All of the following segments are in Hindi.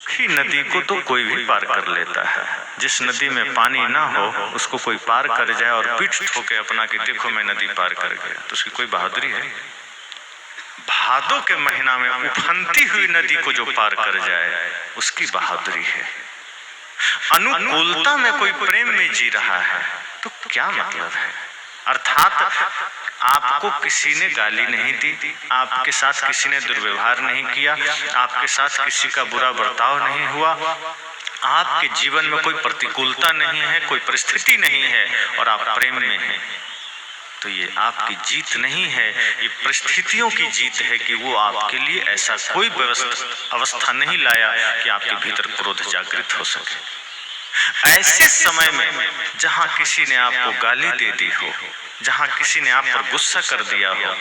सूखी नदी को तो कोई भी पार कर लेता है। जिस नदी में पानी ना हो उसको कोई पार कर जाए और पीठ ठोके अपना कि देखो मैं नदी पार कर गया, तो उसकी कोई बहादुरी है? भादों के महीना में उफनती हुई नदी को जो पार कर जाए उसकी बहादुरी है। अनुकूलता में कोई प्रेम में जी रहा है तो क्या मतलब है? अर्थात आपको किसी ने गाली नहीं दी, आपके साथ किसी ने दुर्व्यवहार नहीं किया, आपके साथ किसी का बुरा बर्ताव नहीं हुआ, आपके जीवन में कोई प्रतिकूलता नहीं है, कोई परिस्थिति नहीं है और आप प्रेम में हैं, तो ये आपकी जीत नहीं है, ये परिस्थितियों की जीत है कि वो आपके लिए ऐसा कोई अवस्था नहीं लाया कि आपके भीतर क्रोध जागृत हो सके। ऐसे समय में जहां किसी ने आपको गाली दे दी हो, जहां किसी ने आप पर गुस्सा कर दिया हो,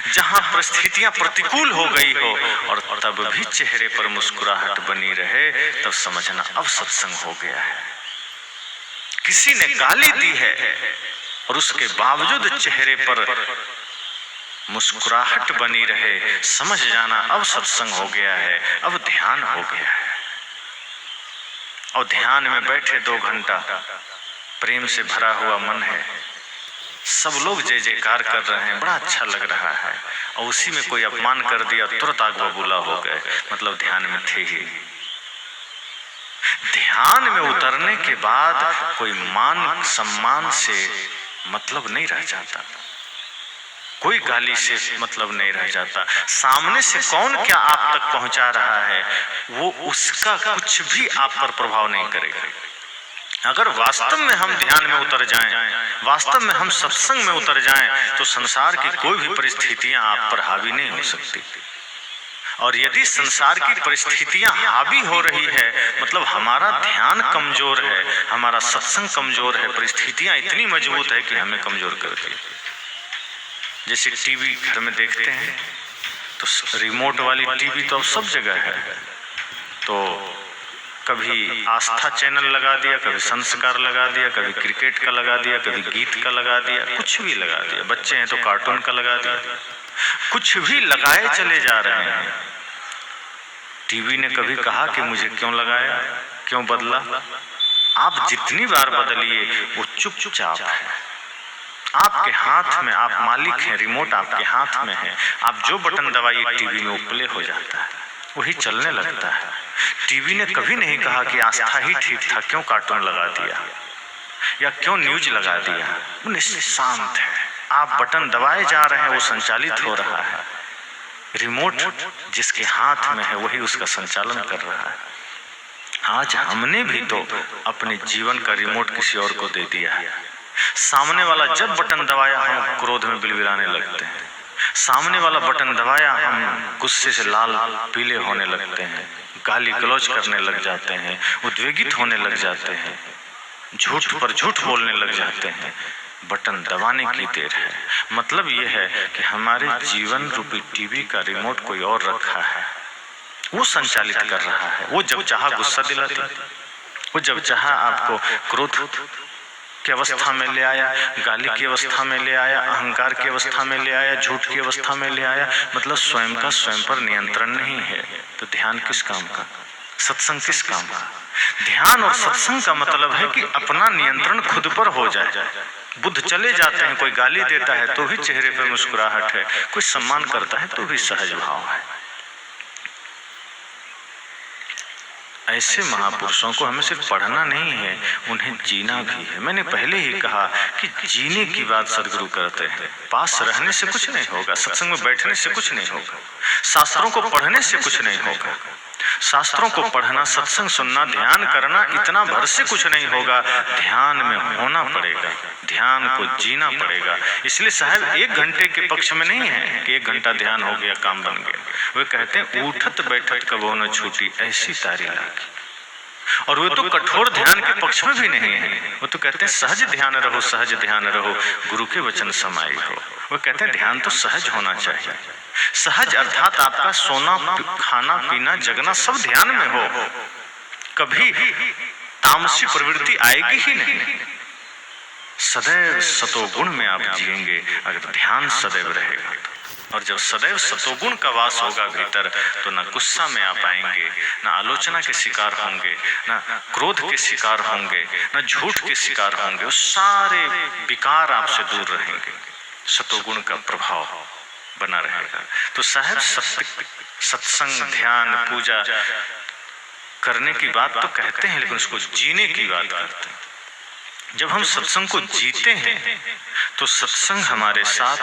जहां परिस्थितियां प्रतिकूल हो गई हो और तब भी चेहरे पर मुस्कुराहट बनी रहे, तब समझना अब सत्संग हो गया है। किसी ने गाली दी है और उसके बावजूद चेहरे पर मुस्कुराहट बनी रहे, समझ जाना अब सत्संग हो गया है, अब ध्यान हो गया है। और ध्यान में बैठे 2 घंटा, प्रेम से भरा हुआ मन है, सब लोग जय जयकार कर रहे हैं, बड़ा अच्छा लग रहा है, और उसी में कोई अपमान कर दिया, तुरंत आग बबूला हो गए, मतलब ध्यान में थे ही। ध्यान में उतरने के बाद कोई मान सम्मान से मतलब नहीं रह जाता, कोई गाली से मतलब नहीं रह जाता। सामने से कौन क्या आप तक पहुंचा रहा है वो उसका कुछ भी आप पर प्रभाव नहीं करेगा। अगर वास्तव में हम ध्यान में उतर जाएं, वास्तव में हम सत्संग में उतर जाएं, तो संसार की कोई भी परिस्थितियां आप पर हावी नहीं हो सकती। और यदि संसार की परिस्थितियां हावी हो रही है, मतलब हमारा ध्यान कमजोर है, हमारा सत्संग कमजोर है, परिस्थितियां इतनी मजबूत है कि हमें कमजोर करती है। जैसे टीवी घर में देखते हैं तो रिमोट वाली टीवी तो अब सब जगह है, तो कभी आस्था चैनल लगा दिया, कभी संस्कार लगा दिया, कभी क्रिकेट का लगा दिया, कभी गीत का लगा दिया, कुछ भी लगा दिया। बच्चे हैं तो कार्टून का लगा दिया, कुछ भी लगाए चले जा रहे हैं। टीवी ने कभी कहा कि मुझे क्यों लगाया, क्यों बदला? आप जितनी बार बदलिए वो चुपचाप है, आपके हाथ में, आप मालिक हैं, रिमोट आपके हाथ में है। आप जो बटन दबाइए टीवी में वो प्ले हो जाता है, वही चलने लगता है। टीवी ने कभी नहीं कहा कि आस्था ही ठीक था, क्यों कार्टून लगा दिया या क्यों न्यूज लगा दिया। वो निशांत है, आप बटन दबाए जा रहे हैं, वो संचालित हो रहा है। रिमोट जिसके हाथ में है वही उसका संचालन कर रहा है। आज हमने भी तो अपने जीवन का रिमोट किसी और को दे दिया है। सामने वाला जब बटन दबाया हम क्रोध में बिलबिलाने लगते हैं, सामने वाला बटन दबाया हम गुस्से से लाल पीले होने लगते हैं, गाली गलौज करने लग जाते हैं, उद्वेगित होने लग जाते हैं, झूठ पर झूठ बोलने लग जाते हैं। बटन दबाने की देर है। मतलब ये है कि हमारे जीवन रूपी टीवी का रिमोट कोई और रखा है, वो संचालित कर रहा है। वो जब चाहा गुस्सा दिलाता, वो जब चाहा आपको क्रोध की अवस्था में ले आया, गाली की अवस्था में ले आया, अहंकार की अवस्था में ले आया, झूठ की अवस्था में ले आया। मतलब स्वयं का स्वयं पर नियंत्रण नहीं है, तो ध्यान किस काम का, सत्संग किस काम का? ध्यान और सत्संग का मतलब है कि अपना नियंत्रण खुद पर हो जाए। बुद्ध चले जाते हैं, कोई गाली देता है तो भी चेहरे पर मुस्कुराहट है, कोई सम्मान करता है तो भी सहज भाव है। ऐसे महापुरुषों को हमें सिर्फ पढ़ना नहीं है, उन्हें जीना भी है। मैंने पहले ही कहा कि जीने की बात सदगुरु करते हैं। पास रहने से कुछ नहीं होगा, सत्संग में बैठने से कुछ नहीं होगा, शास्त्रों को पढ़ने से कुछ नहीं होगा। शास्त्रों को पढ़ना, सत्संग सुनना, ध्यान करना, इतना भर से कुछ नहीं होगा। ध्यान में होना पड़ेगा, ध्यान को जीना पड़ेगा। इसलिए साहब 1 घंटे के पक्ष में नहीं है कि 1 घंटा ध्यान हो गया काम बन गया। वे कहते हैं उठत बैठत कबो न छूटी, ऐसी तारी लागी। और वे तो कठोर ध्यान के पक्ष में भी नहीं है, वो तो कहते हैं सहज ध्यान रहो, सहज ध्यान रहो, गुरु के वचन समाई हो। वो कहते हैं ध्यान तो सहज होना चाहिए। सहज अर्थात आपका सोना, खाना, पीना, जगना सब ध्यान में हो, कभी तामसी प्रवृत्ति आएगी ही नहीं। सदैव सतोगुण में आप जिएंगे अगर ध्यान सदैव रहेगा। और जब सदैव सतोगुण का वास होगा भीतर, तो न गुस्सा में आ पाएंगे, न आलोचना के शिकार होंगे, न क्रोध के शिकार होंगे, न झूठ के शिकार होंगे। वो सारे विकार आपसे दूर रहेंगे, सतोगुण का प्रभाव बना रहेगा। तो साहब सत्संग, ध्यान, पूजा करने की बात तो कहते हैं, लेकिन उसको जीने की बात करते हैं। जब हम सत्संग को जीते हैं तो सत्संग हमारे साथ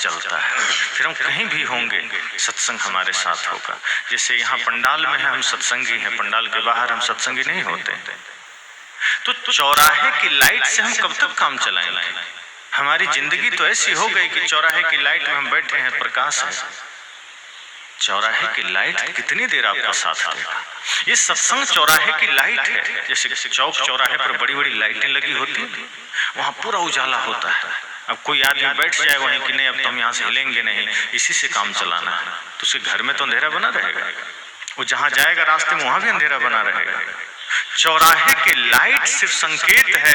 चलता है। फिर हम कहीं भी होंगे, सत्संग हमारे साथ होगा। जैसे यहाँ पंडाल में है, हम सत्संगी हैं, पंडाल के बाहर हम सत्संगी नहीं होते। तो चौराहे की लाइट से हम कब तक काम चलाएंगे? हमारी जिंदगी तो ऐसी हो गई कि चौराहे की लाइट में हम बैठे हैं, प्रकाश है। चौराहे की लाइट कितनी देर आपका साथ देगा? ये सत्संग चौराहे की लाइट है। जैसे चौक चौराहे पर बड़ी बड़ी लाइटें लगी होती हैं, वहां पूरा उजाला होता है। अब कोई आदमी बैठ जाए वहीं कि नहीं अब तो हम यहाँ से हिलेंगे नहीं, इसी से काम चलाना है, तो उसके घर में तो अंधेरा बना रहेगा। वो जहाँ जाएगा रास्ते में वहां भी अंधेरा बना रहेगा। चौराहे की लाइट सिर्फ संकेत है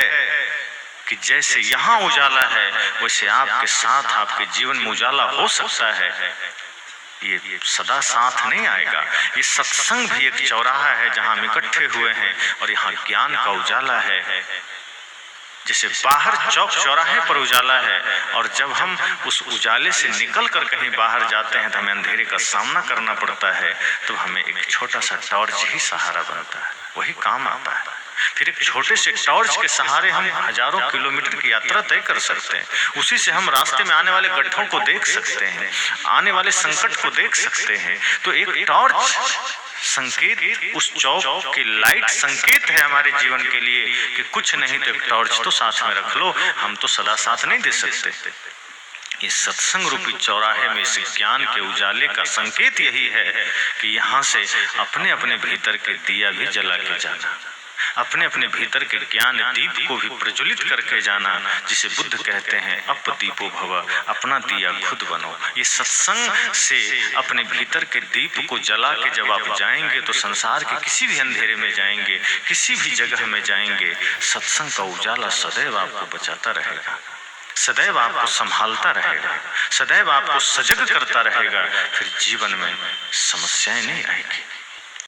कि जैसे यहाँ उजाला है वैसे आपके साथ, आपके जीवन में उजाला हो सकता है। ये सदा साथ नहीं आएगा। ये सत्संग भी एक चौराहा है जहाँ हम इकट्ठे हुए हैं और यहाँ ज्ञान का उजाला है। जैसे बाहर चौक चौराहे पर उजाला है, और जब हम उस उजाले से निकल कर कहीं बाहर जाते हैं तो हमें अंधेरे का सामना करना पड़ता है, तो हमें एक छोटा सा टॉर्च ही सहारा बनता है, वही काम आता है। फिर एक छोटे से टॉर्च के सहारे हम हजारों किलोमीटर की यात्रा तय कर सकते हैं। उसी से हम रास्ते में आने वाले गड्ढों को देख सकते हैं, आने वाले संकट को देख सकते हैं। तो एक टॉर्च संकेत, उस चौक की लाइट संकेत है हमारे जीवन के लिए कि कुछ नहीं तो एक टॉर्च तो साथ में रख लो, हम तो सदा साथ नहीं दे सकते। इस सत्संग रूपी चौराहे में इस ज्ञान के उजाले का संकेत यही है कि यहाँ से अपने अपने भीतर के दिया भी जला के जाना, अपने अपने भीतर के ज्ञान दीप को भी प्रज्वलित करके जाना, जिसे बुद्ध कहते हैं अप दीपो भव, अपना दिया खुद बनो। ये सत्संग से अपने भीतर के दीप को जला के जब आप जाएंगे तो संसार के किसी भी अंधेरे में जाएंगे, किसी भी जगह में जाएंगे, सत्संग का उजाला सदैव आपको बचाता रहेगा, सदैव आपको संभालता रहेगा, सदैव आपको सजग करता रहेगा। फिर जीवन में समस्याएं नहीं आएगी।